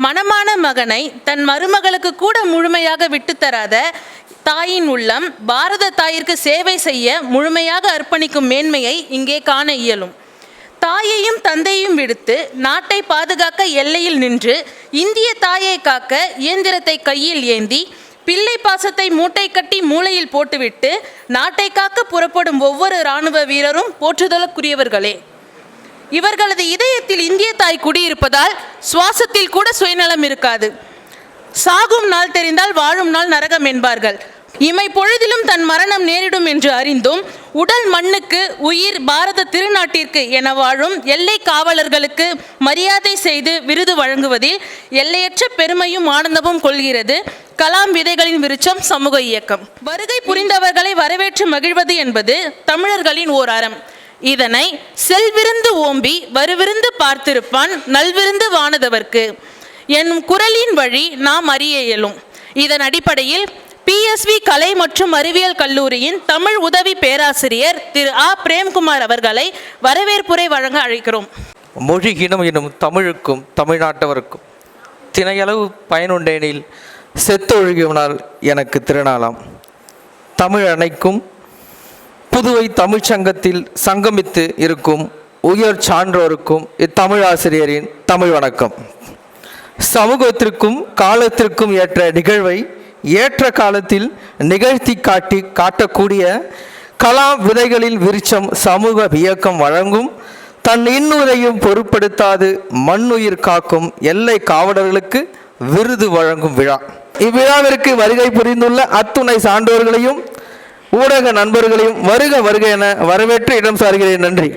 மணமான மகனை தன் மருமகளுக்கு கூட முழுமையாக விட்டுத்தராத தாயின் உள்ளம் பாரத தாயிற்கு சேவை செய்ய முழுமையாக அர்ப்பணிக்கும் மேன்மையை இங்கே காண இயலும். தாயையும் தந்தையும் விடுத்து நாட்டை பாதுகாக்க எல்லையில் நின்று இந்திய தாயை காக்க இயந்திரத்தை கையில் ஏந்தி பிள்ளை பாசத்தை மூட்டை கட்டி மூளையில் போட்டுவிட்டு நாட்டை காக்க புறப்படும் ஒவ்வொரு இராணுவ வீரரும் போற்றுதலுக்குரியவர்களே. இவர்களது இதயத்தில் இந்திய தாய் குடியிருப்பதால் சுவாசத்தில் கூட சுயநலம் இருக்காது. சாகும் நாள் தெரிந்தால் வாழும் நாள் நரகம் என்பார்கள். இமை பொழுதிலும் தன் மரணம் நேரிடும் என்று அறிந்தும் உடல் மண்ணுக்கு உயிர் பாரத திருநாட்டிற்கு என வாழும் எல்லை காவலர்களுக்கு மரியாதை செய்து விருது வழங்குவதில் எல்லையற்ற பெருமையும் ஆனந்தமும் கொள்கிறது கலாம் விதைகளின் விருட்சம் சமூக இயக்கம். வருகை புரிந்தவர்களை வரவேற்று மகிழ்வது என்பது தமிழர்களின் ஓர் அறம். இதனை செல்விருந்து ஓம்பி வருவிருந்து பார்த்திருப்பான் நல்விருந்து வானதவர்க்கு என்னும் குரலின் வழி நாம் அறிய இயலும். இதன் அடிப்படையில் PSV கலை மற்றும் அறிவியல் கல்லூரியின் தமிழ் உதவி பேராசிரியர் திரு ஆ பிரேம்குமார் அவர்களை வரவேற்புரை வழங்க அழைக்கிறோம். மொழி இனம் எனும் தமிழுக்கும் தமிழ்நாட்டவருக்கும் தினையளவு பயனுண்டேனில் செத்தொழுகியவனால் எனக்கு திருநாளாம். தமிழ் அணைக்கும் புதுவை தமிழ்ச்சங்கத்தில் சங்கமித்து இருக்கும் உயர் சான்றோருக்கும் இத்தமிழ் ஆசிரியரின் தமிழ் வணக்கம். சமூகத்திற்கும் காலத்திற்கும் ஏற்ற நிகழ்வை ஏற்ற காலத்தில் நிகழ்த்தி காட்டக்கூடிய கலாம் விதைகளில் விருட்சம் சமூக இயக்கம் வழங்கும் தன் இன்னுரையும் பொருட்படுத்தாது மண்ணுயிர் காக்கும் எல்லை காவலர்களுக்கு விருது வழங்கும் விழா. இவ்விழாவிற்கு வருகை புரிந்துள்ள அத்துணை சான்றோர்களையும் ஊடக நண்பர்களையும் வருக வருக என வரவேற்று இடம் சார்கிறேன். நன்றி.